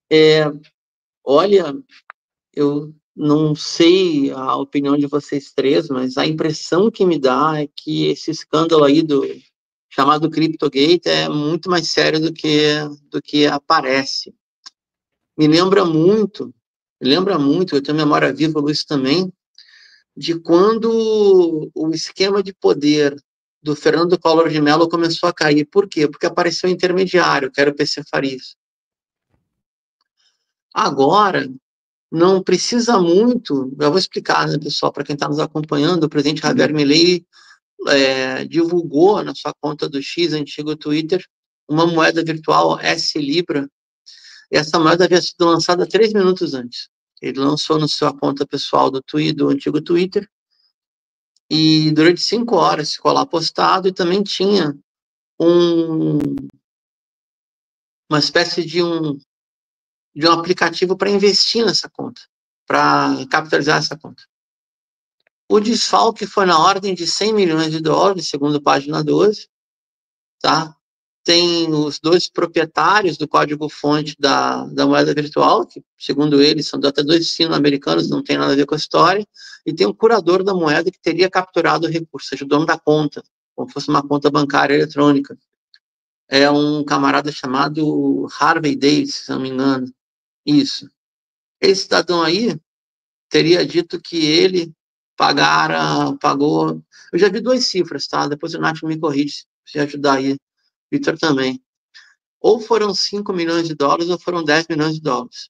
É, olha, eu não sei a opinião de vocês três, mas a impressão que me dá é que esse escândalo aí do chamado CryptoGate é muito mais sério do que aparece. Me lembra muito, eu tenho memória viva, Luiz também, de quando o esquema de poder do Fernando Collor de Mello começou a cair. Por quê? Porque apareceu um intermediário, que era o PC Farias. Agora, não precisa muito, eu vou explicar, né, pessoal, para quem está nos acompanhando, o presidente Javier Milei divulgou na sua conta do X, antigo Twitter, uma moeda virtual S-Libra, e essa moeda havia sido lançada 3 minutos antes. Ele lançou na sua conta pessoal do antigo Twitter, e durante 5 horas ficou lá postado, e também tinha um, uma espécie de um aplicativo para investir nessa conta, para capitalizar essa conta. O desfalque foi na ordem de 100 milhões de dólares, segundo a página 12, tá? Tem os dois proprietários do código-fonte da moeda virtual, que, segundo eles, são até dois sino-americanos, não tem nada a ver com a história, e tem um curador da moeda que teria capturado o recurso, ou seja, o dono da conta, como se fosse uma conta bancária eletrônica. É um camarada chamado Harvey Davis, se não me engano. Isso. Esse cidadão aí teria dito que ele pagou. Eu já vi duas cifras, tá? Depois o Nath me corrige, se ajudar aí, Victor também. Ou foram 5 milhões de dólares ou foram 10 milhões de dólares.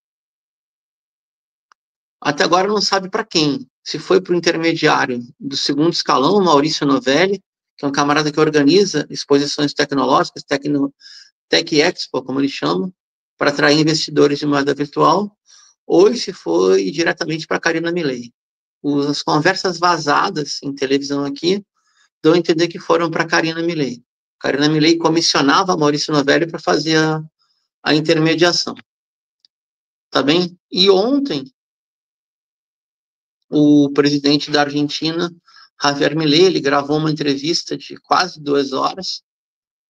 Até agora não sabe para quem. Se foi para o intermediário do segundo escalão, Maurício Novelli, que é um camarada que organiza exposições tecnológicas, Tech Expo, como eles chamam, para atrair investidores de moeda virtual, ou se foi diretamente para Karina Milei. As conversas vazadas em televisão aqui dão a entender que foram para Karina Milei. Karina Milei comissionava Maurício Novelli para fazer a intermediação. Tá bem? E ontem, o presidente da Argentina, Javier Milei, ele gravou uma entrevista de quase 2 horas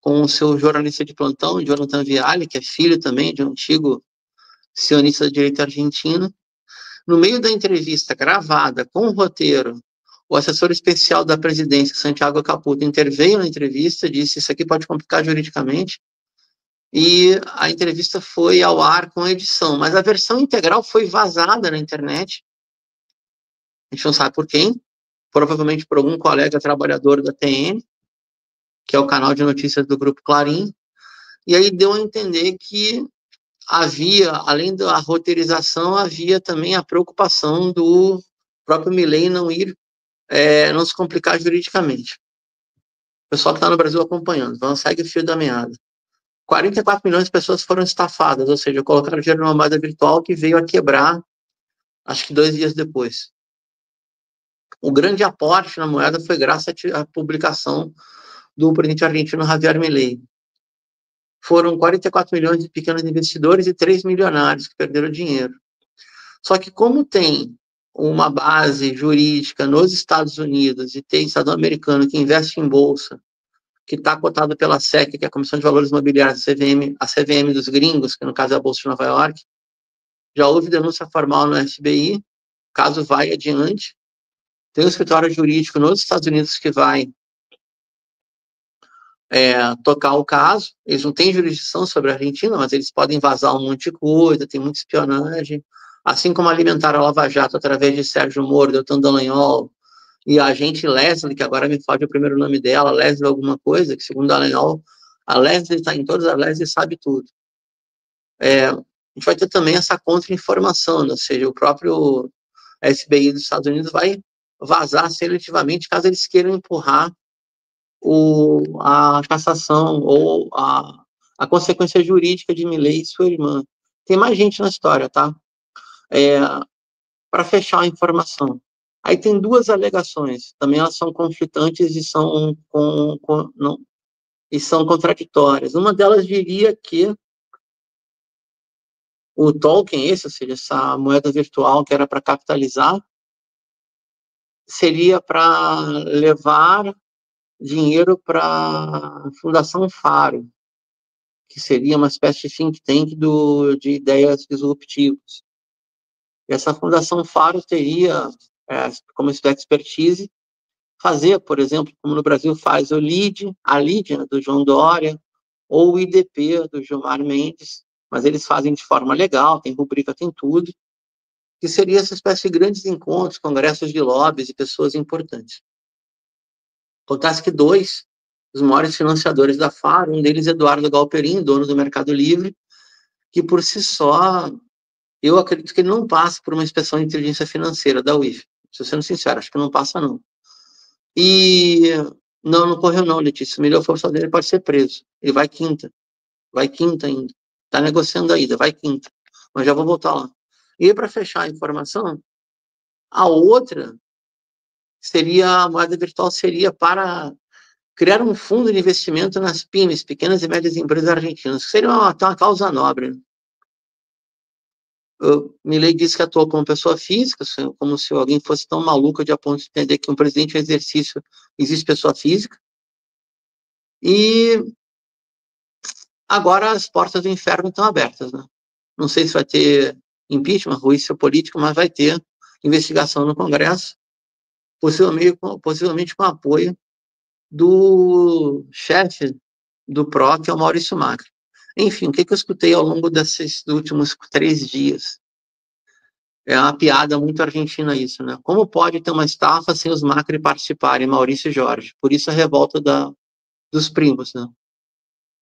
com o seu jornalista de plantão, Jonathan Vialli, que é filho também de um antigo sionista de direita argentino. No meio da entrevista gravada, com o roteiro, o assessor especial da presidência, Santiago Caputo, interveio na entrevista, disse isso aqui pode complicar juridicamente, e a entrevista foi ao ar com edição, mas a versão integral foi vazada na internet. A gente não sabe por quem, provavelmente por algum colega trabalhador da TN, que é o canal de notícias do Grupo Clarim, e aí deu a entender que havia, além da roteirização, havia também a preocupação do próprio Milei não se complicar juridicamente. O pessoal que está no Brasil acompanhando, vamos segue o fio da meada. 44 milhões de pessoas foram estafadas, ou seja, colocaram dinheiro numa moeda virtual que veio a quebrar, acho que 2 dias depois. O grande aporte na moeda foi graças à publicação do presidente argentino Javier Milei. Foram 44 milhões de pequenos investidores e 3 milionários que perderam dinheiro. Só que como tem uma base jurídica nos Estados Unidos e tem cidadão americano que investe em bolsa, que está cotado pela SEC, que é a Comissão de Valores Imobiliários, a CVM dos gringos, que no caso é a Bolsa de Nova York, já houve denúncia formal no FBI, o caso vai adiante, tem um escritório jurídico nos Estados Unidos que vai tocar o caso, eles não têm jurisdição sobre a Argentina, mas eles podem vazar um monte de coisa, tem muita espionagem, assim como alimentaram a Lava Jato através de Sérgio Moro, Deltan Dallagnol, e a agente Leslie, que agora me foge o primeiro nome dela, Leslie alguma coisa, que segundo Dallagnol, a Leslie está em todas, a Leslie sabe tudo. A gente vai ter também essa contra-informação, né? Ou seja, o próprio FBI dos Estados Unidos vai vazar seletivamente caso eles queiram empurrar a cassação ou a consequência jurídica de Milei e sua irmã. Tem mais gente na história, tá? Para fechar a informação. Aí tem duas alegações, também elas são conflitantes e são contraditórias. Uma delas diria que o token, ou seja, essa moeda virtual que era para capitalizar, seria para levar dinheiro para a Fundação Faro, que seria uma espécie de think tank de ideias disruptivas. Essa Fundação Faro teria, como expertise, fazer, por exemplo, como no Brasil faz a LID, né, do João Dória, ou o IDP, do Gilmar Mendes, mas eles fazem de forma legal, tem rubrica, tem tudo, que seria essa espécie de grandes encontros, congressos de lobbies e pessoas importantes. Acontece que dois dos maiores financiadores da Faro, um deles é Eduardo Galperin, dono do Mercado Livre, que por si só, eu acredito que ele não passa por uma inspeção de inteligência financeira da UIF. Se sendo sincero, acho que não passa, não. E não correu não, Letícia. O melhor força dele pode ser preso. Ele vai quinta ainda. Está negociando a ida, vai quinta. Mas já vou voltar lá. E para fechar a informação, a outra seria, a moeda virtual seria para criar um fundo de investimento nas PYMEs, pequenas e médias empresas argentinas, que seria uma causa nobre. Milei disse que atuou como pessoa física, como se alguém fosse tão maluco de a ponto de entender que um presidente em exercício existe pessoa física. E agora as portas do inferno estão abertas, né? Não sei se vai ter impeachment, juízo político, mas vai ter investigação no Congresso, possivelmente com apoio do chefe do PRO, que é o Maurício Macri. Enfim, o que eu escutei ao longo desses últimos 3 dias? É uma piada muito argentina isso, né? Como pode ter uma estafa sem os Macri participarem, Maurício e Jorge? Por isso a revolta dos primos, né?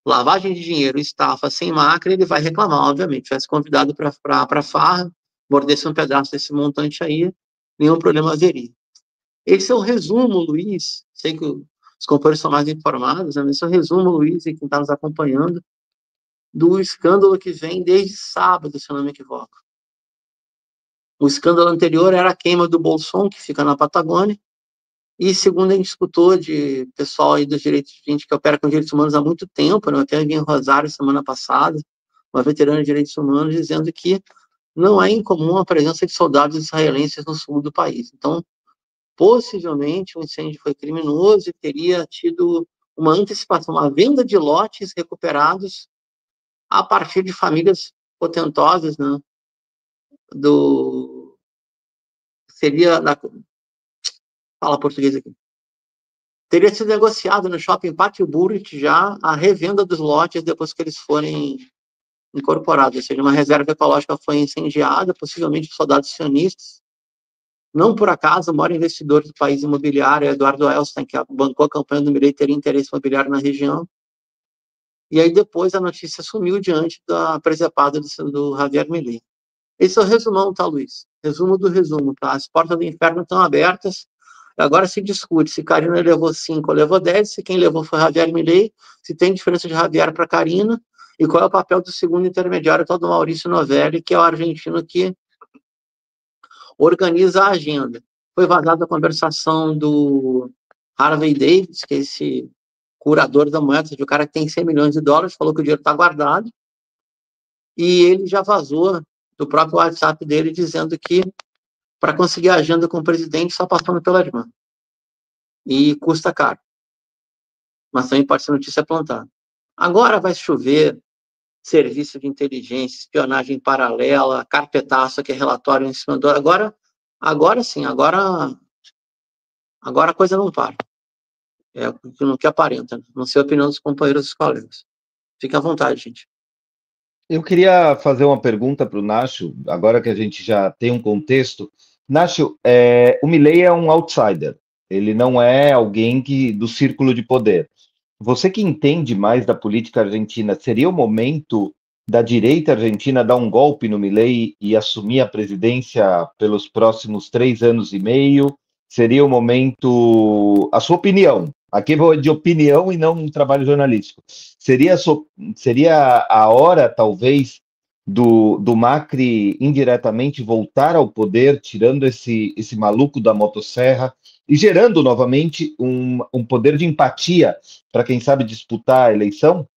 Lavagem de dinheiro, estafa sem Macri, ele vai reclamar, obviamente. Se tivesse convidado para farra, mordesse um pedaço desse montante aí, nenhum problema haveria. Esse é o resumo, Luiz. Sei que os companheiros são mais informados, né? Esse é o resumo, Luiz, e quem está nos acompanhando, do escândalo que vem desde sábado, se eu não me equivoco. O escândalo anterior era a queima do Bolson, que fica na Patagônia, e segundo a gente escutou de pessoal aí dos direitos, gente que opera com direitos humanos há muito tempo, né? Eu até vi em Rosário semana passada, uma veterana de direitos humanos dizendo que não é incomum a presença de soldados israelenses no sul do país. Então, possivelmente, o incêndio foi criminoso e teria tido uma antecipação, uma venda de lotes recuperados a partir de famílias potentosas, né? Seria fala português aqui. Teria sido negociado no shopping Pátio Burrit já a revenda dos lotes depois que eles forem incorporados, ou seja, uma reserva ecológica foi incendiada, possivelmente por soldados sionistas. Não por acaso, o maior investidor do país imobiliário, Eduardo Elstein, que bancou a campanha do Milei, teria interesse imobiliário na região. E aí depois a notícia sumiu diante da presepada do Javier Milei. Esse é o resumão, tá, Luiz? Resumo do resumo, tá? As portas do inferno estão abertas. Agora se discute se Karina levou 5 ou levou 10, se quem levou foi Javier Milei, se tem diferença de Javier para Karina, e qual é o papel do segundo intermediário, tal do Maurício Novelli, que é o argentino que organiza a agenda. Foi vazada a conversação do Harvey Davis, que é esse curador da moeda, o cara que tem 100 milhões de dólares, falou que o dinheiro está guardado, e ele já vazou do próprio WhatsApp dele, dizendo que para conseguir a agenda com o presidente só passando pela irmã. E custa caro. Mas também pode ser notícia plantada. Agora vai chover serviço de inteligência, espionagem paralela, carpetaço, que é relatório em cima do... Agora sim, agora a coisa não para. É o que aparenta. Não sei a opinião dos companheiros e dos colegas. Fique à vontade, gente. Eu queria fazer uma pergunta para o Nacho, agora que a gente já tem um contexto. Nacho, o Milei é um outsider, ele não é alguém do círculo de poder. Você que entende mais da política argentina, seria o momento da direita argentina dar um golpe no Milei e assumir a presidência pelos próximos 3 anos e meio? Seria o momento, a sua opinião, aqui é de opinião e não um trabalho jornalístico. Seria a hora, talvez, do Macri indiretamente voltar ao poder, tirando esse maluco da motosserra e gerando novamente um poder de empatia para quem sabe disputar a eleição?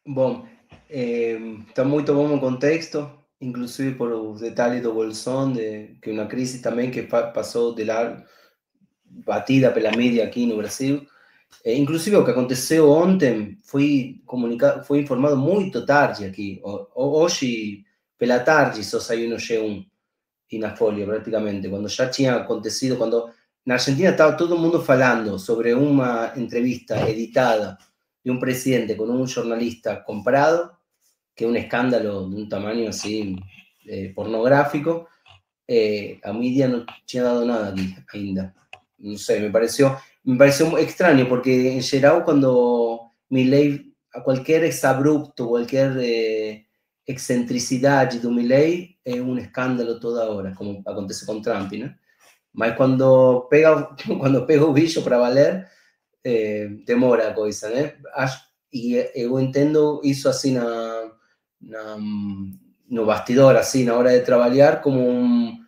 Bom, está muito bom o contexto, inclusive por os detalhes do Bolson, que uma crise também que passou de lá, batida pela mídia aqui no Brasil. Inclusive o que aconteceu ontem foi informado muito tarde aqui. Hoje, pela tarde, só saiu no G1 e na Folha, praticamente, quando já tinha acontecido, quando na Argentina estava todo mundo falando sobre uma entrevista editada de um presidente com um jornalista comprado, que é um escândalo de um tamanho assim pornográfico. A mídia no tinha dado nada aquí ainda. No sé, me pareció extraño, porque en geral cuando Milei, a cualquier exabrupto, cualquier excentricidade do Milei é um escândalo toda hora, como acontece com Trump, né? Mas quando pega o bicho para valer, demora a coisa, né? E eu entendo isso assim no bastidor, assim, na hora de trabalhar, como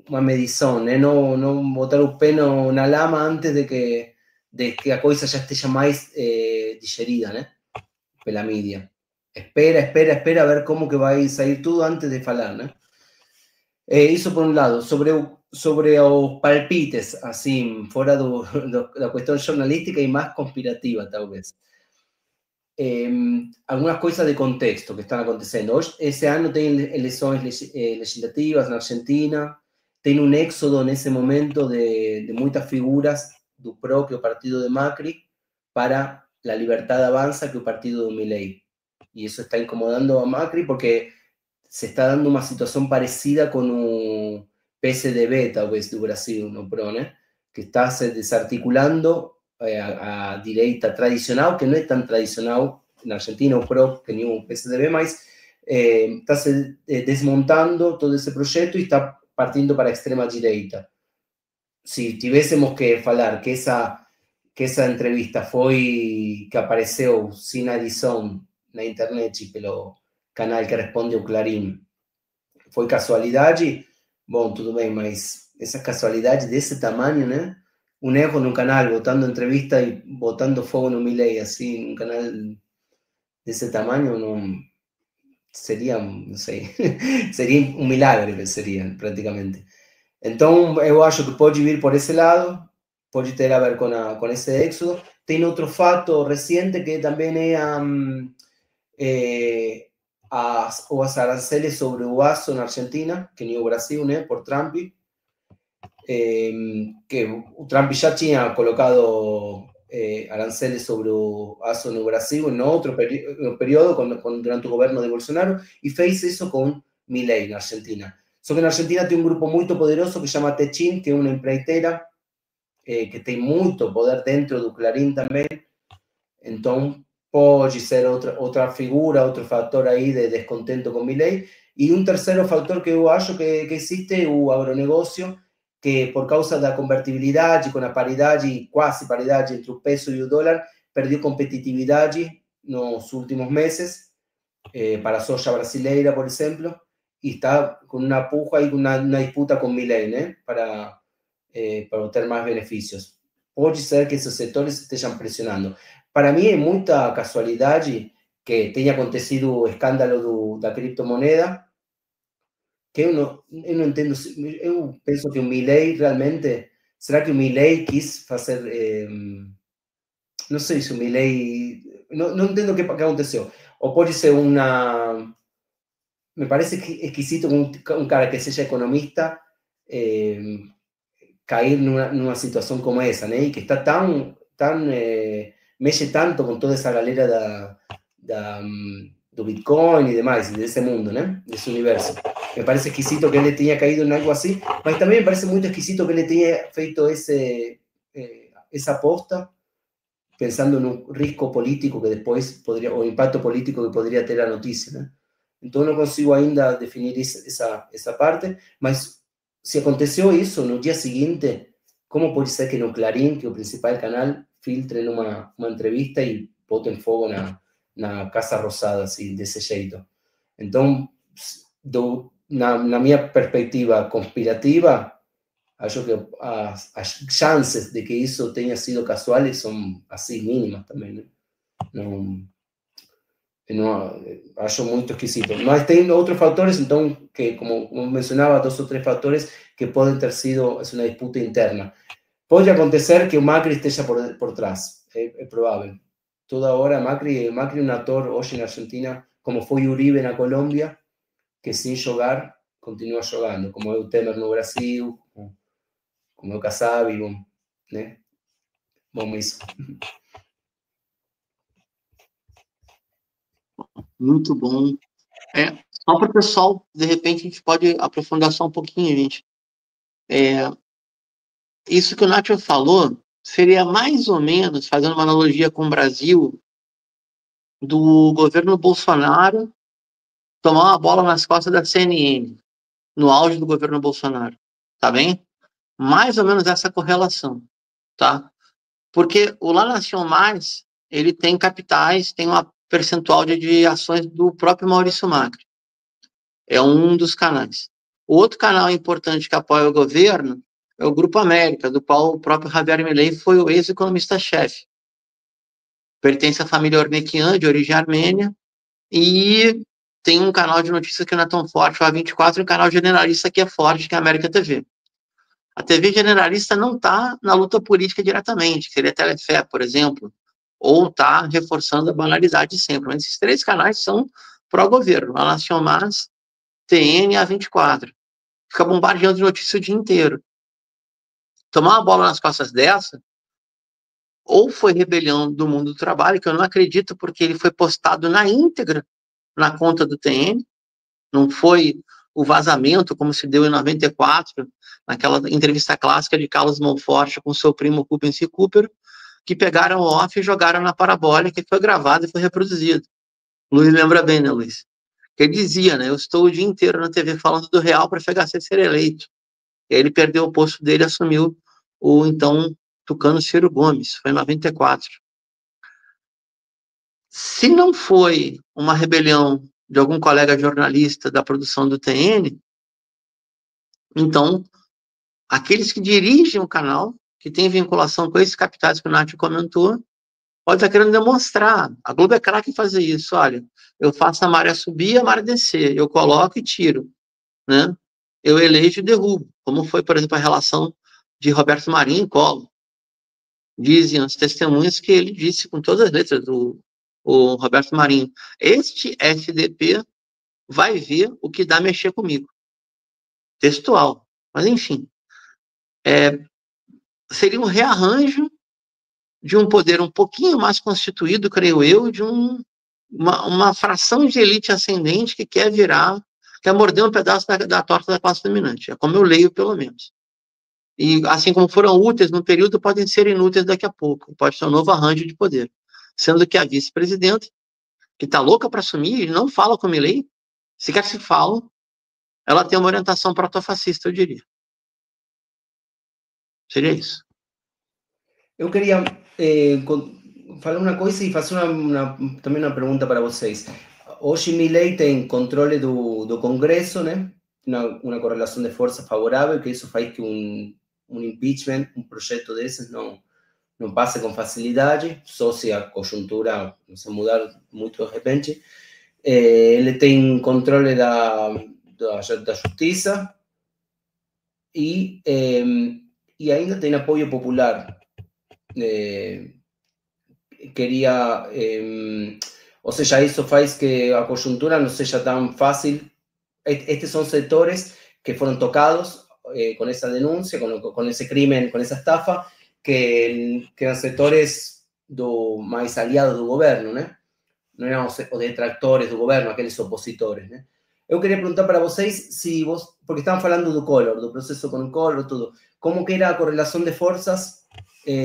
uma medição, né? Não botar o pé na lama antes de que a coisa já esteja mais digerida, né? Pela mídia. Espera a ver como que vai sair tudo antes de falar, né? Isso por um lado. Sobre os palpites, assim, fora da questão jornalística e mais conspirativa, talvez. Algumas coisas de contexto que estão acontecendo. Hoje, esse ano tem eleições legislativas na Argentina, tem um éxodo nesse momento de muitas figuras do PRO, que é o partido de Macri, para a Libertad Avança, que é o partido do Milei. E isso está incomodando a Macri porque se está dando uma situação parecida com o PSDB, talvez, do Brasil, no PRO, né? Que está se desarticulando a direita tradicional, que não é tão tradicional na Argentina, o PRO, que nem o PSDB, mas está se desmontando todo esse projeto e está partindo para a extrema direita. Se tivéssemos que falar que essa entrevista foi que apareceu sem edição na internet pelo canal que responde ao Clarim, foi casualidade? Bom, tudo bem, mas essa casualidade desse tamanho, né? Um erro no canal, botando entrevista e botando fogo no Milei, assim, um canal desse tamanho, não seria, não sei, seria um milagre, seria, praticamente. Então, eu acho que pode vir por esse lado, pode ter a ver com esse éxodo. Tem outro fato recente que também é os aranceles sobre o aço na Argentina, que nem o Brasil, né, por Trump, que o Trump já tinha colocado aranceles sobre o aço no Brasil em outro período, durante o governo de Bolsonaro, e fez isso com Milei na Argentina. Só que na Argentina tem um grupo muito poderoso que chama Techin, que é uma empreiteira que tem muito poder dentro do Clarim também. Então, pode ser outra figura, outro fator aí de descontento com Milei. E um terceiro fator que eu acho que existe é o agronegócio, que por causa da convertibilidade, com a paridade, quase paridade entre o peso e o dólar, perdeu competitividade nos últimos meses, para a soja brasileira, por exemplo, e está com uma puja e uma disputa com Milei, né, para obter mais benefícios. Pode ser que esses setores estejam pressionando. Para mim é muita casualidade que tenha acontecido o escândalo da criptomoeda, que eu não entendo, eu penso que o Milei realmente, será que o Milei quis fazer, não sei se o Milei, não entendo o que aconteceu, ou pode ser me parece esquisito um cara que seja economista cair numa situação como essa, né, e que está mexe tanto com toda essa galera do Bitcoin e demais, desse mundo, né? Desse universo. Me parece esquisito que ele tenha caído em algo assim, mas também me parece muito esquisito que ele tenha feito essa aposta pensando no risco político que depois poderia, o impacto político que poderia ter a notícia, né? Então não consigo ainda definir essa parte, mas se aconteceu isso no dia seguinte, como pode ser que no Clarim, que é o principal canal, filtrem uma entrevista e botem fogo na Casa Rosada, assim, desse jeito? Então, na minha perspectiva conspirativa, acho que as chances de que isso tenha sido casual são, assim, mínimas também, né? Não, acho muito esquisito. Mas tem outros fatores, então, que como mencionava, 2 ou 3 fatores que podem ter sido uma disputa interna. Pode acontecer que o Macri esteja por trás, é provável. Toda hora, Macri é um ator hoje na Argentina, como foi Uribe na Colômbia, que sem jogar, continua jogando, como é o Temer no Brasil, como é o Kassab, né? Vamos isso. Muito bom. Só para o pessoal, de repente, a gente pode aprofundar só um pouquinho, gente. Isso que o Nacho falou seria mais ou menos, fazendo uma analogia com o Brasil, do governo Bolsonaro tomar uma bola nas costas da CNN, no auge do governo Bolsonaro. Tá bem? Mais ou menos essa correlação, tá? Porque o La Nación Mais, ele tem capitais, tem uma percentual de ações do próprio Maurício Macri. É um dos canais. O outro canal importante que apoia o governo é o Grupo América, do qual o próprio Javier Milei foi o ex-economista-chefe. Pertence à família Ornequian, de origem armênia, e tem um canal de notícias que não é tão forte, o A24, e um canal generalista que é forte, que é a América TV. A TV generalista não está na luta política diretamente, que seria a Telefé, por exemplo, ou está reforçando a banalidade sempre. Mas esses três canais são pró-governo, a Nación Más, TN e A24. Fica bombardeando de notícias o dia inteiro. Tomar uma bola nas costas dessa, ou foi rebelião do mundo do trabalho, que eu não acredito, porque ele foi postado na íntegra na conta do TN, não foi o vazamento, como se deu em 94, naquela entrevista clássica de Carlos Monforte com seu primo Rubens C. Cooper, que pegaram o off e jogaram na parabólica, que foi gravado e foi reproduzido. Luiz lembra bem, né, Luiz? Que ele dizia, né, eu estou o dia inteiro na TV falando do real para FHC ser eleito. E aí ele perdeu o posto dele e assumiu o então tucano Ciro Gomes, foi em 94. Se não foi uma rebelião de algum colega jornalista da produção do TN, então, aqueles que dirigem o canal, que tem vinculação com esses capitais que o Nath comentou, pode estar querendo demonstrar. A Globo é craque em fazer isso. Olha, eu faço a maré subir e a maré descer. Eu coloco e tiro, né? Eu elejo e derrubo. Como foi, por exemplo, a relação de Roberto Marinho e Collor. Dizem as testemunhas que ele disse com todas as letras do Roberto Marinho: este FDP vai ver o que dá mexer comigo. Textual. Mas, enfim, seria um rearranjo de um poder um pouquinho mais constituído, creio eu, de uma fração de elite ascendente que quer morder um pedaço da torta da classe dominante. É como eu leio, pelo menos. E, assim como foram úteis no período, podem ser inúteis daqui a pouco. Pode ser um novo arranjo de poder. Sendo que a vice-presidenta, que está louca para assumir, e não fala com Milei, sequer se fala, ela tem uma orientação protofascista, eu diria. Seria isso. Eu queria falar uma coisa e fazer também uma pergunta para vocês. Hoje Milei tem controle do Congresso, né? Uma correlação de força favorável, que isso faz que um impeachment, um projeto desses, não passe com facilidade, só se a conjuntura se mudar muito de repente. Ele tem controle da justiça e ainda tem apoio popular. Queria, ou seja, isso faz que a conjuntura não seja tão fácil. Estes são setores que foram tocados com essa denúncia, com esse crime, com essa estafa, que eram setores mais aliados do governo, né? Não eram os detratores do governo, aqueles opositores, né? Eu queria perguntar para vocês porque estavam falando do Collor, do processo com o Collor, tudo, como que era a correlação de forças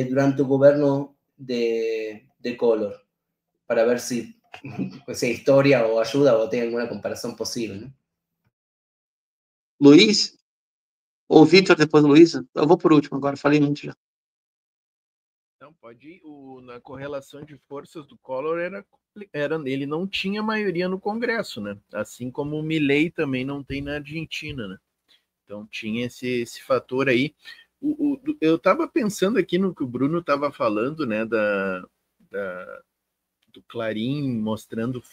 durante o governo de Collor, para ver se a história ou ajuda ou tem alguma comparação possível, né? Luiz? Ou Vitor, depois Luísa? Eu vou por último agora, falei muito já. Não, pode ir. Na correlação de forças do Collor ele não tinha maioria no Congresso, né? Assim como o Milei também não tem na Argentina, né? Então tinha esse fator aí. Eu estava pensando aqui no que o Bruno estava falando, né? Do Clarim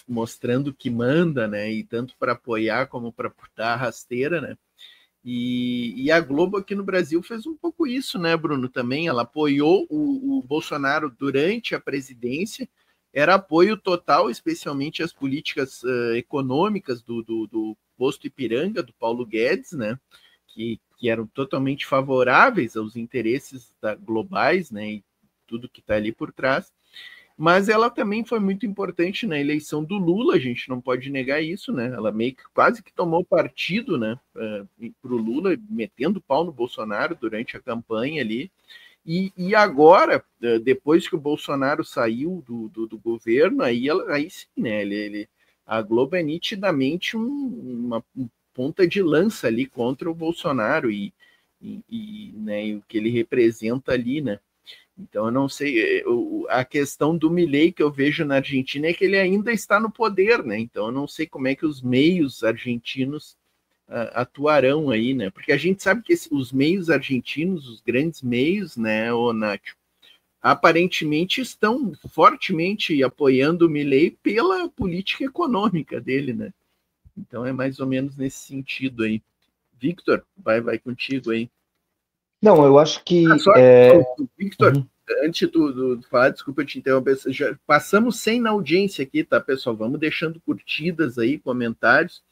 mostrando que manda, né? E tanto para apoiar como para dar rasteira, né? E a Globo aqui no Brasil fez um pouco isso, né, Bruno? Também ela apoiou o Bolsonaro durante a presidência, era apoio total, especialmente às políticas econômicas do posto Ipiranga, do Paulo Guedes, né? Que eram totalmente favoráveis aos interesses globais, né? E tudo que está ali por trás. Mas ela também foi muito importante na eleição do Lula, a gente não pode negar isso, né? Ela meio que quase que tomou partido, né, para o Lula, metendo pau no Bolsonaro durante a campanha ali. E agora, depois que o Bolsonaro saiu do governo, aí sim, né? A Globo é nitidamente uma ponta de lança ali contra o Bolsonaro né, e o que ele representa ali, né? Então, eu não sei, a questão do Milei que eu vejo na Argentina é que ele ainda está no poder, né? Então, eu não sei como é que os meios argentinos atuarão aí, né? Porque a gente sabe que os meios argentinos, os grandes meios, né, Nacho, aparentemente estão fortemente apoiando o Milei pela política econômica dele, né? Então, é mais ou menos nesse sentido aí. Victor, vai contigo aí. Não, eu acho que... Victor, antes de falar, desculpa te interromper, já passamos 100 na audiência aqui, tá, pessoal? Vamos deixando curtidas aí, comentários.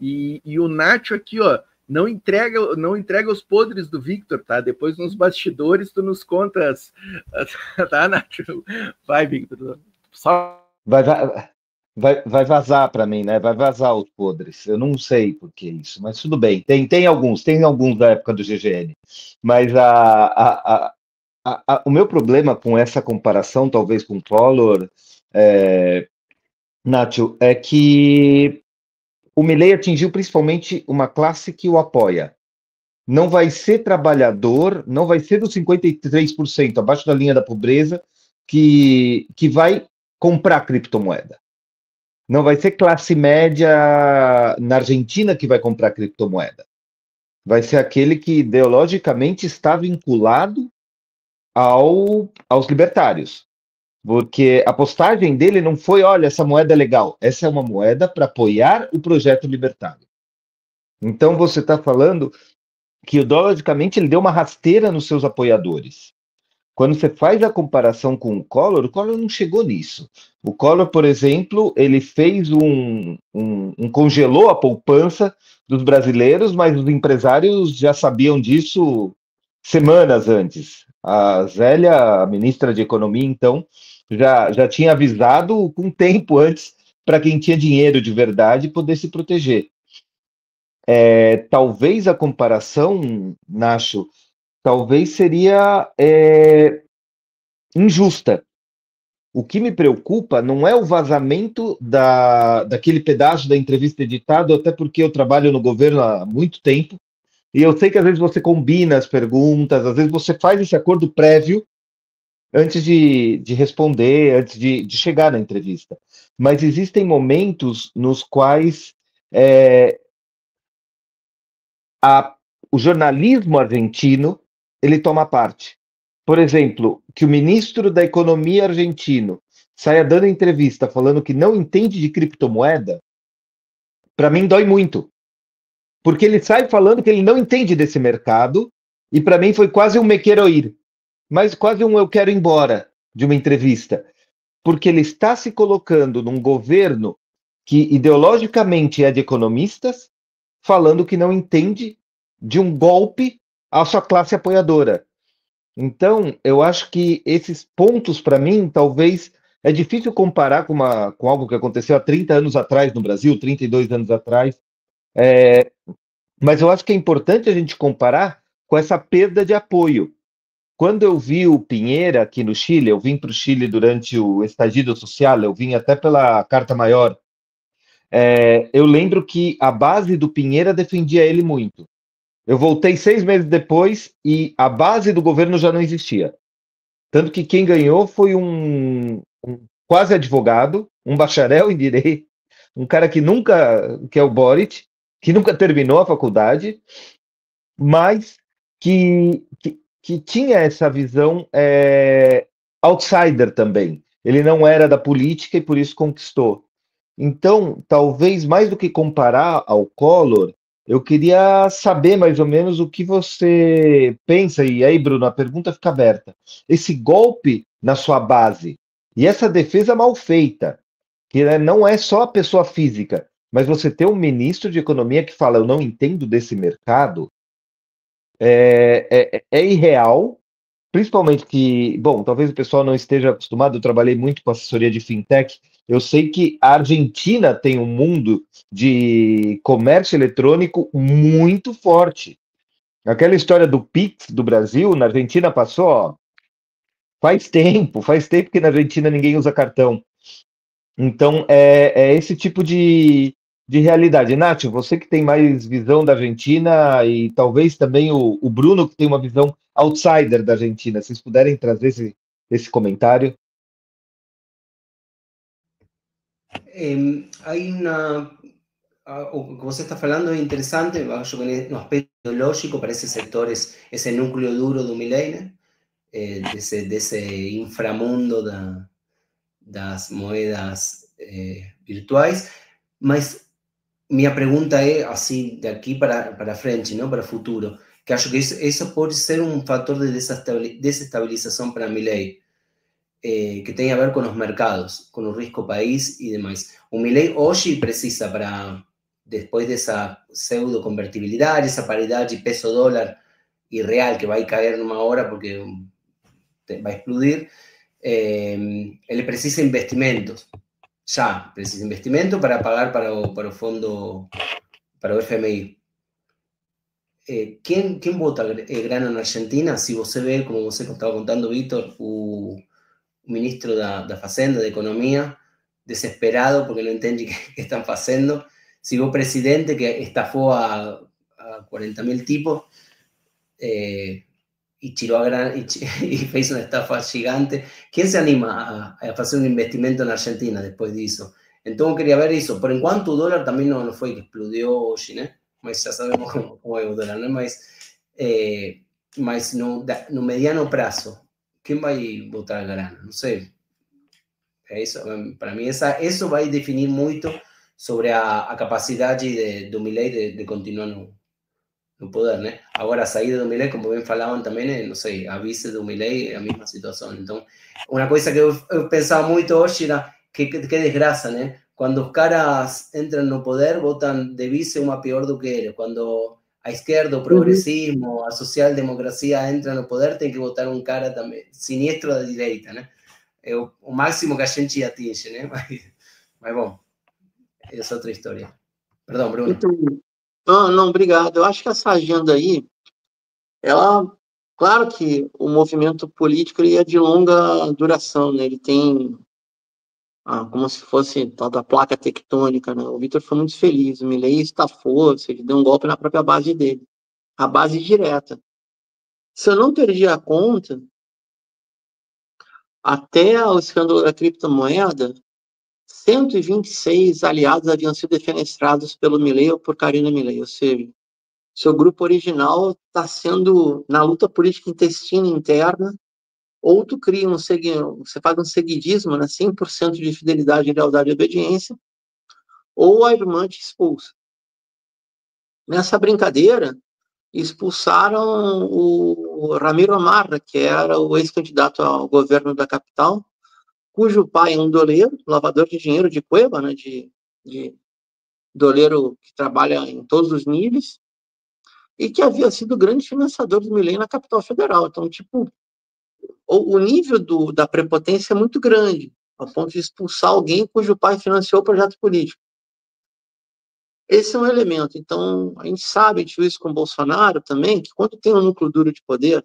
E o Nacho aqui, ó, não entrega os podres do Victor, tá? Depois nos bastidores tu nos contas, tá, Nacho? Vai, Victor. Só... Vai vazar para mim, né? Vai vazar os podres. Eu não sei por que isso, mas tudo bem. Tem alguns da época do GGN. Mas o meu problema com essa comparação, talvez com o Collor, Nacho, é que o Milei atingiu principalmente uma classe que o apoia. Não vai ser trabalhador, não vai ser dos 53% abaixo da linha da pobreza que vai comprar criptomoeda. Não vai ser classe média na Argentina que vai comprar criptomoeda. Vai ser aquele que ideologicamente está vinculado aos libertários. Porque a postagem dele não foi, olha, essa moeda é legal. Essa é uma moeda para apoiar o projeto libertário. Então você está falando que ideologicamente ele deu uma rasteira nos seus apoiadores. Quando você faz a comparação com o Collor não chegou nisso. O Collor, por exemplo, ele fez congelou a poupança dos brasileiros, mas os empresários já sabiam disso semanas antes. A Zélia, a ministra de Economia, então, já tinha avisado com tempo antes para quem tinha dinheiro de verdade poder se proteger. Talvez a comparação, Nacho, talvez seria injusta. O que me preocupa não é o vazamento daquele pedaço da entrevista editada, até porque eu trabalho no governo há muito tempo, e eu sei que às vezes você combina as perguntas, às vezes você faz esse acordo prévio antes de responder, antes de chegar na entrevista. Mas existem momentos nos quais o jornalismo argentino ele toma parte. Por exemplo, que o ministro da Economia argentino saia dando entrevista falando que não entende de criptomoeda, para mim dói muito. Porque ele sai falando que ele não entende desse mercado, e para mim foi quase um me quero ir, mas quase um eu quero ir embora de uma entrevista. Porque ele está se colocando num governo que ideologicamente é de economistas, falando que não entende de um golpe à sua classe apoiadora. Então, eu acho que esses pontos, para mim, talvez é difícil comparar com algo que aconteceu há 30 anos atrás no Brasil, 32 anos atrás, mas eu acho que é importante a gente comparar com essa perda de apoio. Quando eu vi o Piñera aqui no Chile, eu vim para o Chile durante o Estallido Social, eu vim até pela Carta Maior, eu lembro que a base do Piñera defendia ele muito. Eu voltei 6 meses depois e a base do governo já não existia. Tanto que quem ganhou foi um quase advogado, um bacharel em direito, um cara que é o Boric, que nunca terminou a faculdade, mas que tinha essa visão outsider também. Ele não era da política e por isso conquistou. Então, talvez mais do que comparar ao Collor, Eu queria saber mais ou menos o que você pensa, e aí, Bruno, a pergunta fica aberta. Esse golpe na sua base e essa defesa mal feita, que né, não é só a pessoa física, mas você ter um ministro de economia que fala, eu não entendo desse mercado, é irreal, principalmente que, bom, talvez o pessoal não esteja acostumado, eu trabalhei muito com assessoria de fintech, eu sei que a Argentina tem um mundo de comércio eletrônico muito forte. Aquela história do Pix do Brasil, na Argentina passou, ó, faz tempo que na Argentina ninguém usa cartão. Então, é esse tipo de realidade. Nath, você que tem mais visão da Argentina e talvez também o Bruno que tem uma visão outsider da Argentina, vocês puderem trazer esse comentário. Hay una, o que vos estás hablando es interesante, yo creo que en un aspecto ideológico para ese sector es ese núcleo duro de Milei, de ese inframundo das moedas virtuais, mas minha pergunta é assim, de aqui para frente, não para o futuro, que acho que isso pode ser um fator de desestabilização para Milei, que tem a ver com os mercados, com o risco país e demais. O Milei hoje precisa para, depois dessa pseudo-convertibilidade, essa paridade peso-dólar e real que vai cair numa hora porque vai explodir, ele precisa investimentos. Ya, precisa investimento para pagar para o fondo, para o FMI. Quem vota grana na Argentina? Se você vê, como você estava contando, Vítor, o ministro da Fazenda, de Economia, desesperado porque não entende o que estão fazendo. Se o presidente que estafou a 40.000 tipos e tirou e fez uma estafa gigante, quem se anima a fazer um investimento na Argentina depois disso? Então, eu queria ver isso. Por enquanto, o dólar também não foi que explodiu hoje, né? Mas já sabemos como é o dólar, né? Mas no mediano prazo, quem vai botar a grana? Não sei. É isso. Para mim, isso vai definir muito sobre a capacidade do Milei de continuar no poder, né? Agora, a saída do Milei, como bem falavam também, não sei, a vice do Milei é a mesma situação. Então, uma coisa que eu pensava muito hoje era que desgraça, né? Quando os caras entram no poder, votam de vice uma pior do que ele. Quando a esquerda, o progressismo, a social-democracia entra no poder, tem que votar um cara também sinistro da direita, né? É o máximo que a gente atinge, né? Mas bom, essa é outra história. Perdão, Bruno. Então, não, obrigado. Eu acho que essa agenda aí, ela, claro que o movimento político ele é de longa duração, né? Ele tem como se fosse tal da placa tectônica, né? O Vitor foi muito feliz, o Milei estafou, ou seja, deu um golpe na própria base dele, a base direta. Se eu não perdi a conta, até o escândalo da criptomoeda, 126 aliados haviam sido defenestrados pelo Milei ou por Karina Milei, ou seja, seu grupo original está sendo, na luta política intestina interna, ou tu cria você faz um seguidismo, né, 100% de fidelidade, lealdade e obediência, ou a irmã te expulsa. Nessa brincadeira, expulsaram o Ramiro Amarra, que era o ex-candidato ao governo da capital, cujo pai é um doleiro, lavador de dinheiro de Cueva, né, de doleiro que trabalha em todos os níveis, e que havia sido o grande financiador do Milei na capital federal. Então, tipo, o nível da prepotência é muito grande, ao ponto de expulsar alguém cujo pai financiou o projeto político. Esse é um elemento. Então, a gente sabe, a gente viu isso com o Bolsonaro também, que quando tem um núcleo duro de poder,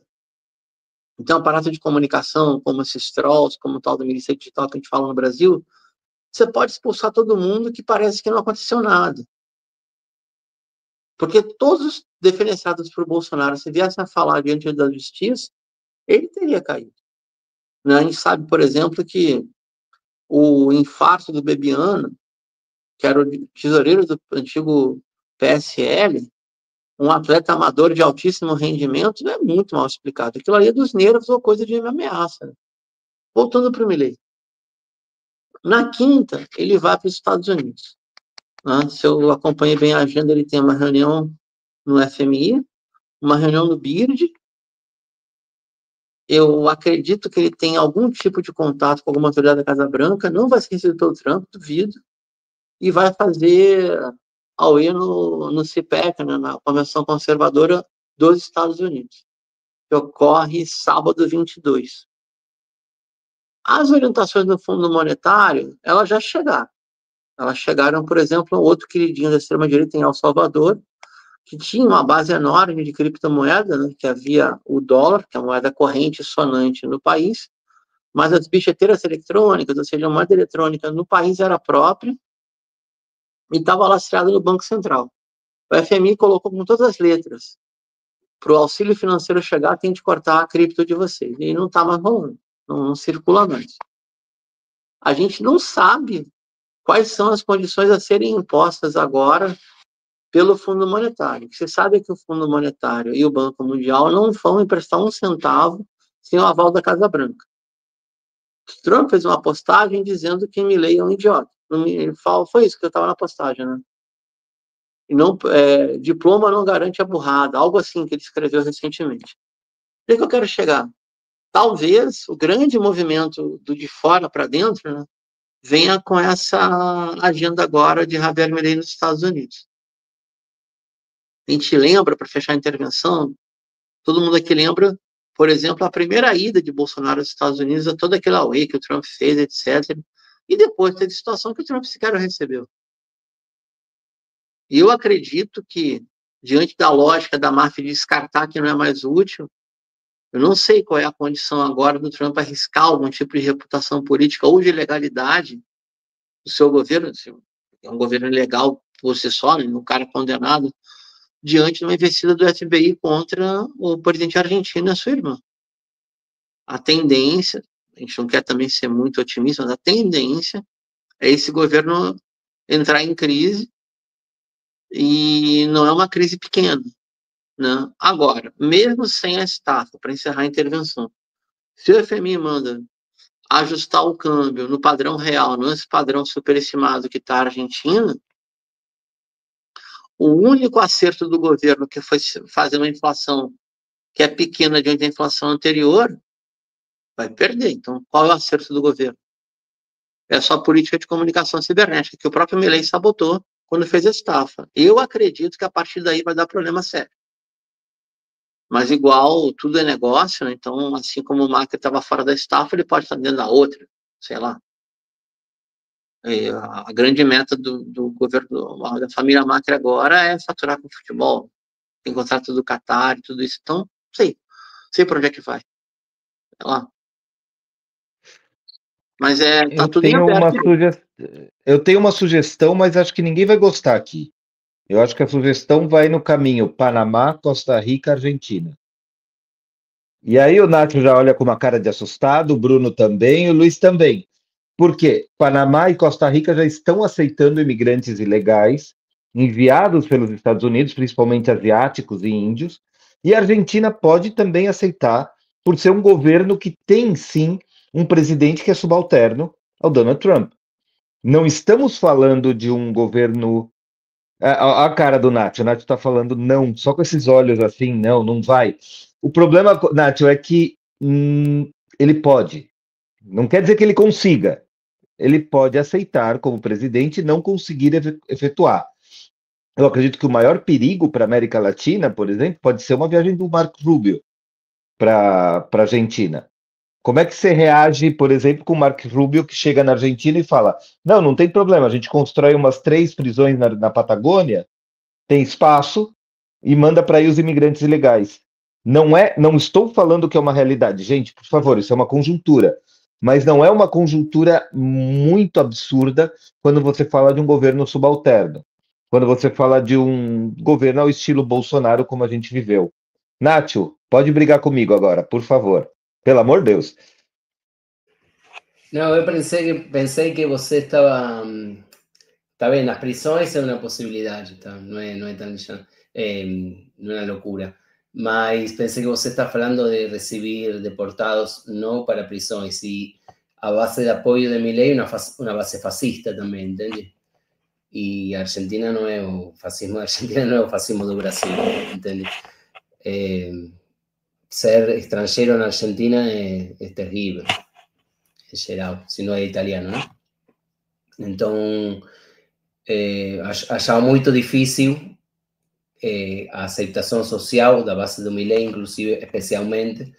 então, um aparato de comunicação, como esses trolls, como o tal da milícia digital que a gente fala no Brasil, você pode expulsar todo mundo que parece que não aconteceu nada. Porque todos os defenestrados por Bolsonaro, se viessem a falar diante da justiça, ele teria caído. A gente sabe, por exemplo, que o infarto do Bebiano, que era o tesoureiro do antigo PSL, um atleta amador de altíssimo rendimento, é muito mal explicado. Aquilo ali é dos nervos ou coisa de ameaça. Né? Voltando para o Milei. Na quinta, ele vai para os Estados Unidos. né? Se eu acompanhei bem a agenda, ele tem uma reunião no FMI, uma reunião no BIRD. Eu acredito que ele tem algum tipo de contato com alguma autoridade da Casa Branca, não vai ser recebido pelo Trump, duvido, e vai fazer auê no CPEC, né, na Convenção Conservadora dos Estados Unidos, que ocorre sábado 22. As orientações do Fundo Monetário, elas já chegaram. Elas chegaram, por exemplo, outro queridinho da extrema-direita em El Salvador, que tinha uma base enorme de criptomoeda, né, que havia o dólar, que é a moeda corrente sonante no país, mas as bilheteiras eletrônicas, ou seja, a moeda eletrônica no país era própria e estava lastreada no Banco Central. O FMI colocou com todas as letras: para o auxílio financeiro chegar, tem de cortar a cripto de vocês. E não está mais rolando, não circula mais. A gente não sabe quais são as condições a serem impostas agora pelo Fundo Monetário. Você sabe que o Fundo Monetário e o Banco Mundial não vão emprestar um centavo sem o aval da Casa Branca. Trump fez uma postagem dizendo que Milei é um idiota. Foi isso que eu estava na postagem, né? E não, diploma não garante a burrada, algo assim que ele escreveu recentemente. O que eu quero chegar? Talvez o grande movimento do de fora para dentro, né, venha com essa agenda agora de Javier Milei nos Estados Unidos. A gente lembra, para fechar a intervenção, todo mundo aqui lembra, por exemplo, a primeira ida de Bolsonaro aos Estados Unidos, a toda aquela away que o Trump fez, etc. E depois teve situação que o Trump sequer recebeu. E eu acredito que, diante da lógica da máfia de descartar que não é mais útil, eu não sei qual é a condição agora do Trump arriscar algum tipo de reputação política ou de legalidade do seu governo, é um governo legal por si só, né, um cara condenado, diante de uma investida do FBI contra o presidente argentino e a sua irmã. A tendência, a gente não quer também ser muito otimista, mas a tendência é esse governo entrar em crise, e não é uma crise pequena, né? Agora, mesmo sem a estafa, para encerrar a intervenção, se o FMI manda ajustar o câmbio no padrão real, não esse padrão superestimado que está a Argentina, o único acerto do governo, que foi fazer uma inflação que é pequena diante da inflação anterior, vai perder. Então, qual é o acerto do governo? É só a política de comunicação cibernética, que o próprio Milei sabotou quando fez a estafa. Eu acredito que a partir daí vai dar problema sério. Mas igual, tudo é negócio, né? Então, assim como o Macri estava fora da estafa, ele pode estar dentro da outra, sei lá. A grande meta do governo, da família Macri agora é faturar com futebol. Tem contrato do Qatar e tudo isso. Então, sei por onde é que vai. Sei lá. Mas tá tudo em aberto. Eu tenho uma sugestão, mas acho que ninguém vai gostar aqui. Eu acho que a sugestão vai no caminho Panamá, Costa Rica, Argentina. E aí o Nacho já olha com uma cara de assustado, o Bruno também, o Luiz também. Por quê? Panamá e Costa Rica já estão aceitando imigrantes ilegais enviados pelos Estados Unidos, principalmente asiáticos e índios, e a Argentina pode também aceitar, por ser um governo que tem, sim, um presidente que é subalterno ao Donald Trump. Não estamos falando de um governo... A cara do Nacho, o Nacho está falando não, só com esses olhos assim, não vai. O problema, Nacho, é que ele pode. Não quer dizer que ele consiga. Ele pode aceitar como presidente e não conseguir efetuar. Eu acredito que o maior perigo para a América Latina, por exemplo, pode ser uma viagem do Marco Rubio para a Argentina. Como é que você reage, por exemplo, com o Marco Rubio que chega na Argentina e fala: não tem problema, a gente constrói umas 3 prisões na Patagônia, tem espaço, e manda para aí os imigrantes ilegais. Não estou falando que é uma realidade, gente, por favor, isso é uma conjuntura. Mas não é uma conjuntura muito absurda quando você fala de um governo subalterno, quando você fala de um governo ao estilo Bolsonaro, como a gente viveu. Nacho, pode brigar comigo agora, por favor. Pelo amor de Deus. Não, eu pensei que você estava... Está bien, las prisões é uma possibilidade, tá? Não é tão... não é uma loucura. Mas pensei que você está falando de recibir deportados não para prisões, e a base de apoio de Milei uma base fascista também, entende? E a Argentina não é o fascismo, a Argentina não é o fascismo do Brasil, entende? Ser estrangeiro na Argentina é terrível, em geral, se não é italiano, né? Então, achava muito difícil a aceitação social da base do Milei, inclusive, especialmente,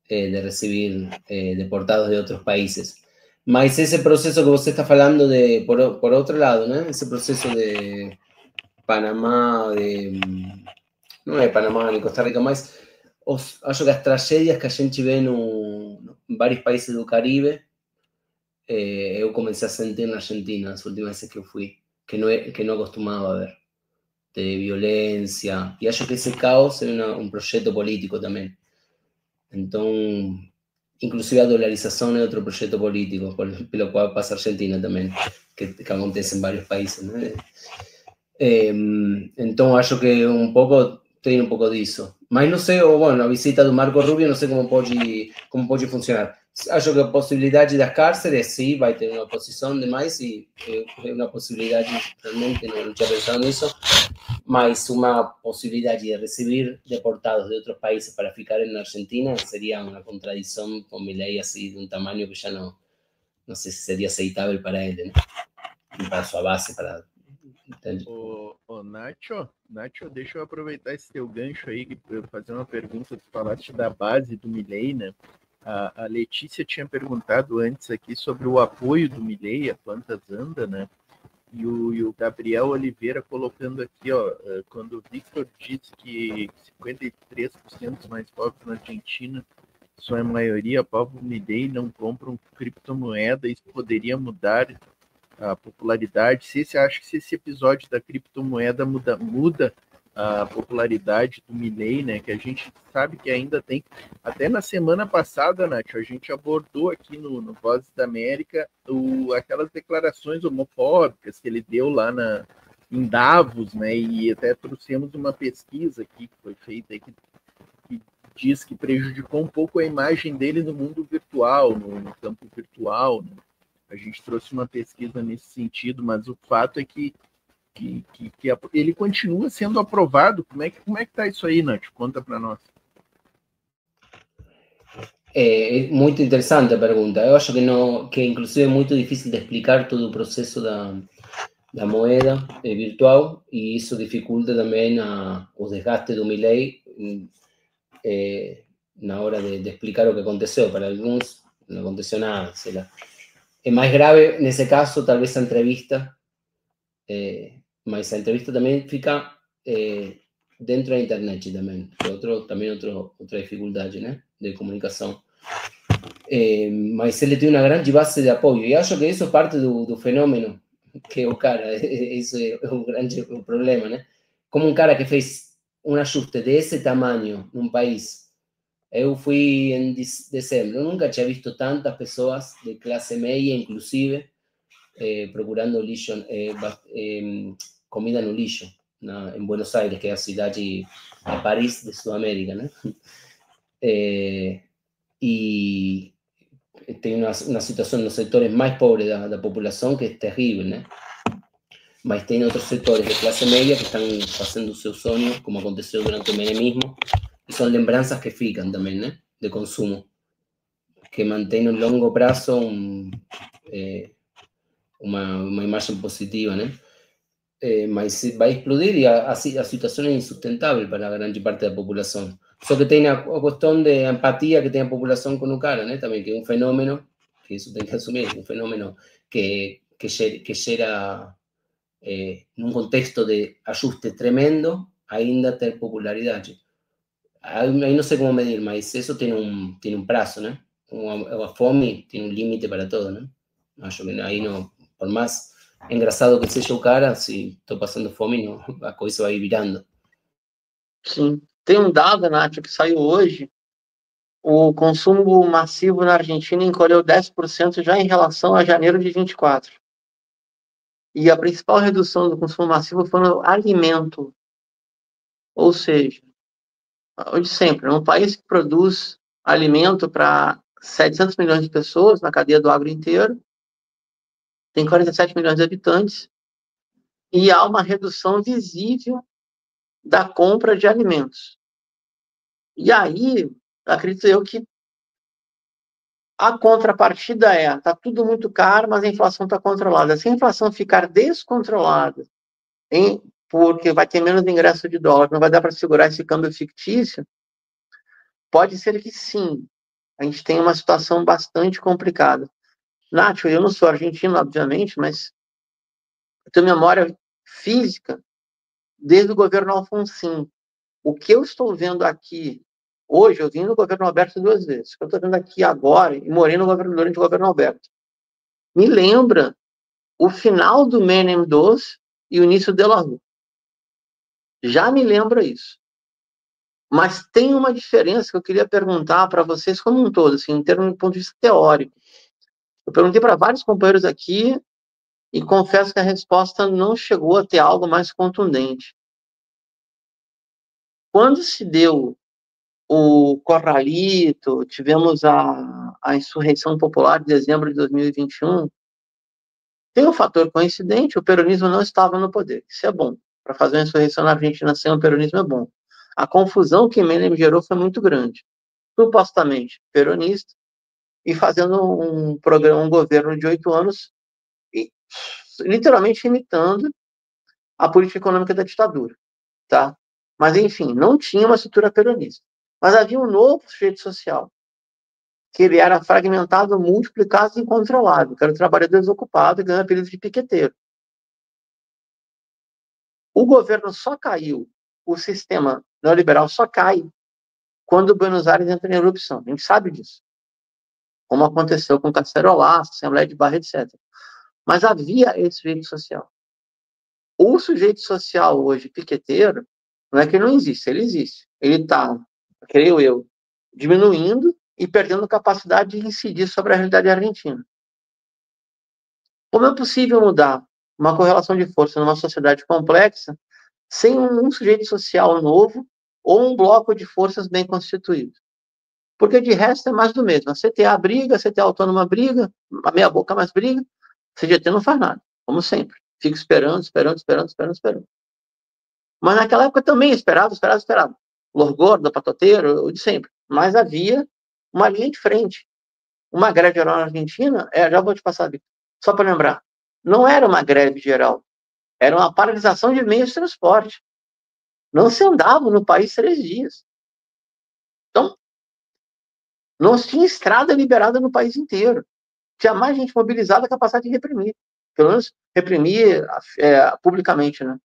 de receber deportados de outros países. Mas esse processo que você está falando, por outro lado, né? Esse processo de Panamá, não é Panamá nem Costa Rica, mas acho que as tragédias que a gente vê em vários países do Caribe, eu comecei a sentir na Argentina nas últimas vezes que eu fui, que não acostumava a ver, de violência, e acho que esse caos é um projeto político também. Então, inclusive a dolarização é outro projeto político pelo qual passa a Argentina também, que acontece em vários países, né? Então, acho que tem um pouco disso. Mas não sei, a visita do Marco Rubio, não sei como pode funcionar. Acho que a possibilidade das cárceres, sim, vai ter uma oposição demais, e é uma possibilidade, realmente, não tinha pensado nisso, mas uma possibilidade de receber deportados de outros países para ficarem na Argentina seria uma contradição com Milei, assim, de um tamanho que já não sei se seria aceitável para ele, né? E para sua base, para... Nacho, deixa eu aproveitar esse teu gancho aí para fazer uma pergunta. Tu falaste da base do Milei, né? A Letícia tinha perguntado antes aqui sobre o apoio do Milei, a Plantas Anda, né? E o Gabriel Oliveira colocando aqui, ó, quando o Victor disse que 53% dos mais pobres na Argentina, sua maioria, povo Milei, não compram criptomoeda, isso poderia mudar a popularidade. Você acha que se esse episódio da criptomoeda muda a popularidade do Milei, né? Que a gente sabe que ainda tem. Até na semana passada, Nath, a gente abordou aqui no Vozes da América aquelas declarações homofóbicas que ele deu lá em Davos, né? E até trouxemos uma pesquisa aqui que foi feita que diz que prejudicou um pouco a imagem dele no mundo virtual, no campo virtual, né? A gente trouxe uma pesquisa nesse sentido, mas o fato é que ele continua sendo aprovado. Como é que está isso aí, Nath? Conta para nós. É muito interessante a pergunta. Eu acho que inclusive é muito difícil de explicar todo o processo da moeda virtual, e isso dificulta também o desgaste do Milei na hora de explicar o que aconteceu. Para alguns não aconteceu nada, sei lá. É mais grave, nesse caso, talvez a entrevista, mas a entrevista também fica dentro da internet também, que outra dificuldade, né, de comunicação. Mas ele tem uma grande base de apoio, e acho que isso é parte do fenômeno, que o cara, isso é um grande problema, né? Como um cara que fez um ajuste desse tamanho num país. Eu fui em dezembro, eu nunca tinha visto tantas pessoas de classe média, inclusive, procurando lixo, comida no lixo, em Buenos Aires, que é a cidade de Paris de Sudamérica, né? E tem uma situação nos setores mais pobres da população que é terrível, né? Mas tem outros setores de classe média que estão fazendo o seu sonho, como aconteceu durante o menemismo, e são lembranças que ficam também, né? De consumo, que mantém no longo prazo uma imagem positiva, né? Mas vai explodir, e a situação é insustentável para a grande parte da população. Só que tem a questão de empatia que tem a população com o cara, né? Também, que é um fenômeno, que isso tem que assumir, um fenômeno que gera, num contexto de ajuste tremendo, ainda ter popularidade. Aí não sei como medir, mas isso tem um prazo, né? A fome tem um limite para todo, né? Acho que aí não, por mais engraçado que seja o cara, se estou passando fome, não, a coisa vai virando. Sim. Tem um dado, Nath, que saiu hoje. O consumo massivo na Argentina encolheu 10% já em relação a janeiro de 24. E a principal redução do consumo massivo foi no alimento. Ou seja, onde sempre, um país que produz alimento para 700 milhões de pessoas na cadeia do agro inteiro, tem 47 milhões de habitantes, e há uma redução visível da compra de alimentos. E aí, acredito eu que a contrapartida está tudo muito caro, mas a inflação está controlada. Se a inflação ficar descontrolada, porque vai ter menos ingresso de dólar, não vai dar para segurar esse câmbio fictício, pode ser que sim, a gente tenha uma situação bastante complicada. Nath, eu não sou argentino, obviamente, mas eu tenho memória física desde o governo Alfonsín. O que eu estou vendo aqui hoje, eu vim no governo Alberto 2 vezes. O que eu estou vendo aqui agora, e morei no governo durante o governo Alberto, me lembra o final do Menem II e o início de La Rue. Já me lembra isso. Mas tem uma diferença que eu queria perguntar para vocês como um todo, assim, em termos de ponto de vista teórico. Eu perguntei para vários companheiros aqui e confesso que a resposta não chegou a ter algo mais contundente. Quando se deu o Corralito, tivemos a insurreição popular de dezembro de 2021, tem um fator coincidente, o peronismo não estava no poder. Isso é bom. Para fazer uma insurreição na Argentina sem o peronismo é bom. A confusão que Menem gerou foi muito grande. Supostamente peronista, e fazendo um governo de 8 anos, literalmente imitando a política econômica da ditadura. Tá? Mas, enfim, não tinha uma estrutura peronista. Mas havia um novo sujeito social, que ele era fragmentado, multiplicado e incontrolável, que era o trabalhador desocupado e ganhou o apelido de piqueteiro. O governo só caiu, o sistema neoliberal só cai quando Buenos Aires entra em erupção. A gente sabe disso. Como aconteceu com Cacerolaço, Assembleia de Barra, etc. Mas havia esse sujeito social. O sujeito social hoje, piqueteiro, não é que ele não existe, ele existe. Ele está, creio eu, diminuindo e perdendo capacidade de incidir sobre a realidade argentina. Como é possível mudar uma correlação de força numa sociedade complexa sem um sujeito social novo ou um bloco de forças bem constituído? Porque de resto é mais do mesmo. A CTA briga, a CTA autônoma briga, a meia boca mais briga, a CGT não faz nada, como sempre. Fica esperando. Mas naquela época também esperava. Lorgordo, patoteiro, o de sempre. Mas havia uma linha de frente. Uma greve geral na Argentina, já vou te passar, só para lembrar, não era uma greve geral, era uma paralisação de meios de transporte. Não se andava no país 3 dias. Então, não tinha estrada liberada no país inteiro. Tinha mais gente mobilizada capaz de reprimir. Pelo menos reprimir publicamente, né?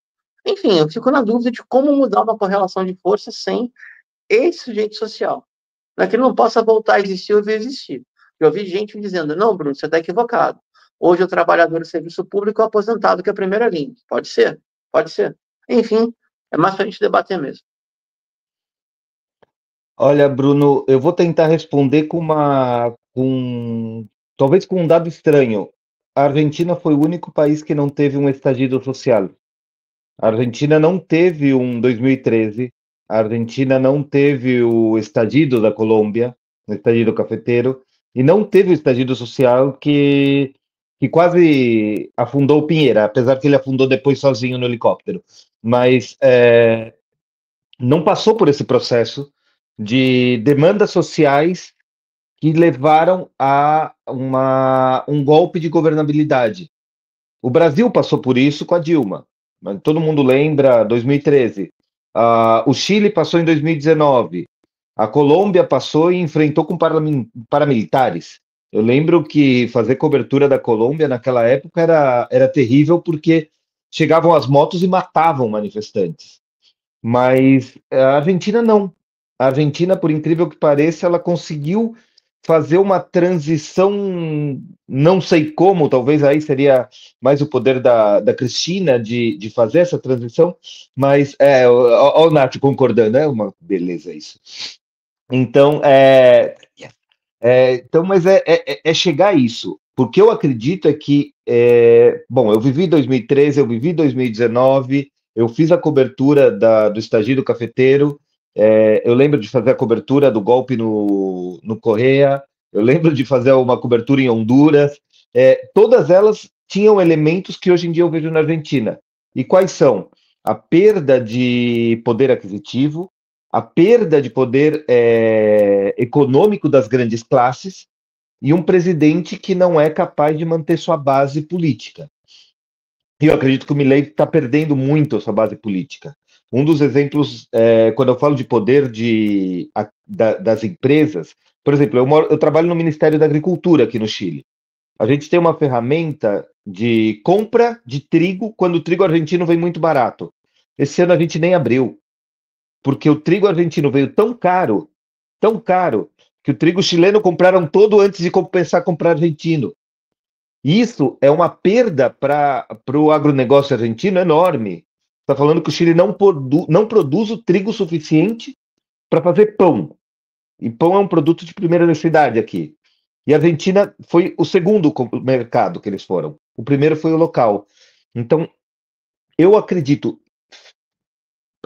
Enfim, eu fico na dúvida de como mudar uma correlação de força sem esse sujeito social. Não é que não possa voltar a existir ou existir. Eu ouvi gente dizendo, não, Bruno, você está equivocado. Hoje o trabalhador do serviço público é o aposentado, que é a primeira linha. Pode ser. Enfim, é mais para a gente debater mesmo. Olha, Bruno, eu vou tentar responder talvez com um dado estranho. A Argentina foi o único país que não teve um estallido social. A Argentina não teve um 2013, a Argentina não teve o estallido da Colômbia, o estallido cafeteiro, e não teve o estallido social que quase afundou o Pinheira, apesar que ele afundou depois sozinho no helicóptero. Mas não passou por esse processo de demandas sociais que levaram a um golpe de governabilidade. O Brasil passou por isso com a Dilma. Todo mundo lembra 2013. O Chile passou em 2019. A Colômbia passou e enfrentou com paramilitares. Eu lembro que fazer cobertura da Colômbia naquela época era terrível porque chegavam as motos e matavam manifestantes. Mas a Argentina não. A Argentina, por incrível que pareça, ela conseguiu fazer uma transição, não sei como, talvez aí seria mais o poder da Cristina de fazer essa transição, mas o Nath concordando, é uma beleza isso. Então, mas é chegar a isso, porque eu acredito que, bom, eu vivi 2013, eu vivi 2019, eu fiz a cobertura do estallido cafeteiro, eu lembro de fazer a cobertura do golpe no Correa, eu lembro de fazer uma cobertura em Honduras, todas elas tinham elementos que hoje em dia eu vejo na Argentina. E quais são? A perda de poder aquisitivo, a perda de poder econômico das grandes classes e um presidente que não é capaz de manter sua base política. E eu acredito que o Milei está perdendo muito a sua base política. Um dos exemplos, quando eu falo de poder das empresas, por exemplo, eu trabalho no Ministério da Agricultura aqui no Chile. A gente tem uma ferramenta de compra de trigo quando o trigo argentino vem muito barato. Esse ano a gente nem abriu, porque o trigo argentino veio tão caro, que o trigo chileno compraram todo antes de compensar comprar argentino. Isso é uma perda para o agronegócio argentino enorme. Está falando que o Chile não produz o trigo suficiente para fazer pão. E pão é um produto de primeira necessidade aqui. E a Argentina foi o segundo mercado que eles foram. O primeiro foi o local. Então, eu acredito,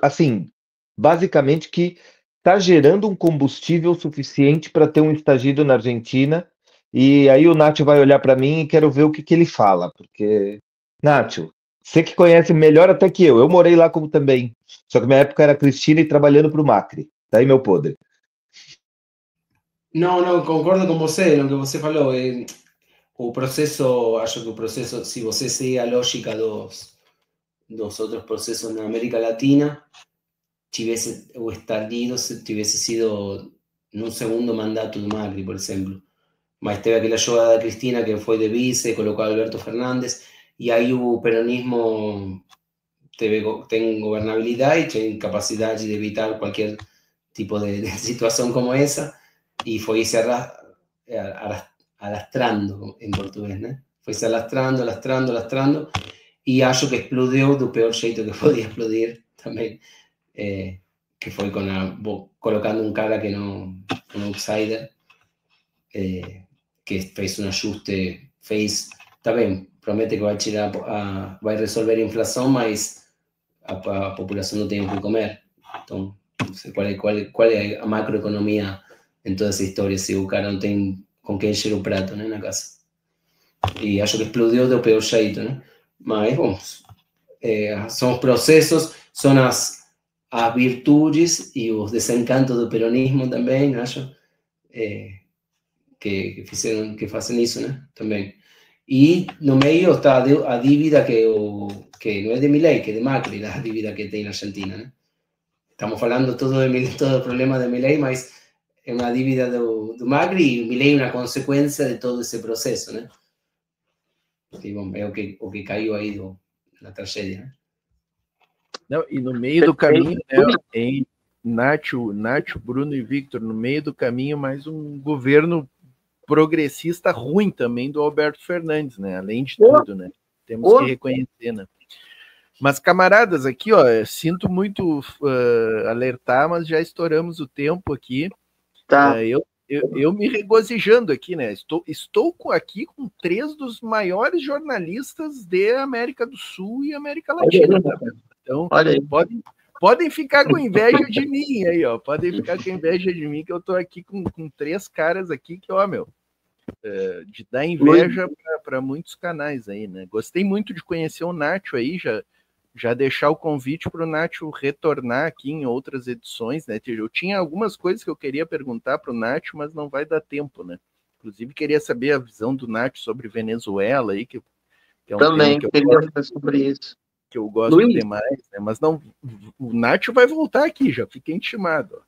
assim, basicamente que está gerando um combustível suficiente para ter um estagido na Argentina. E aí o Nacho vai olhar para mim e quero ver o que ele fala. Porque, Nacho, você que conhece melhor até que eu morei lá como também. Só que minha época era Cristina e trabalhando para o Macri. Daí meu podre. Não, concordo com você no que você falou. O processo, acho que o processo, se você segue a lógica dos outros processos na América Latina, o estalido tivesse sido num segundo mandato do Macri, por exemplo. Mas teve aquela jogada da Cristina que foi de vice, colocou a Alberto Fernández, e aí o peronismo tem governabilidade e tem capacidade de evitar qualquer tipo de situação como essa, e foi se alastrando em português, né? Foi se alastrando, e acho que explodiu do pior jeito que podia explodir também, que foi colocando un cara que no, un outsider, que fez un ajuste, también promete que va a resolver a inflação, mas a população não tem o que comer. Então, não sei qual é a macroeconomia em toda essa história, se o cara não tem com quem encher o prato, né, na casa. E acho que explodiu do pior jeito, né? Mas, bom, são os processos, são as virtudes e os desencantos do peronismo também, acho, que fazem isso, né? Também. E no meio está a dívida que não é de Milei, que é de Macri, a dívida que tem na Argentina, né? Estamos falando todo o problema de Milei, mas é uma dívida do Macri, e Milei é uma consequência de todo esse processo, né? E, bom, é o que caiu aí na tragédia, né? Não, e no meio do caminho, né, em Nacho, Bruno e Victor, no meio do caminho, mais um governo progressista ruim também do Alberto Fernandes, né? Além de tudo, né? Temos que reconhecer, né? Mas, camaradas, aqui, ó, sinto muito alertar, mas já estouramos o tempo aqui. Tá. Eu me regozijando aqui, né? Estou aqui com 3 dos maiores jornalistas de América do Sul e América Latina. Tá? Então, podem ficar com inveja de mim aí, ó. Podem ficar com inveja de mim, que eu tô aqui com 3 caras aqui que, ó, meu, de dar inveja para muitos canais aí, né? Gostei muito de conhecer o Nacho aí, já deixar o convite para o Nacho retornar aqui em outras edições, né? Eu tinha algumas coisas que eu queria perguntar para o Nacho, mas não vai dar tempo, né? Inclusive, queria saber a visão do Nacho sobre Venezuela aí, que é um também tema queria falar sobre isso. Que eu gosto demais, né? Mas não, o Nacho vai voltar aqui, já fica intimado. Ó.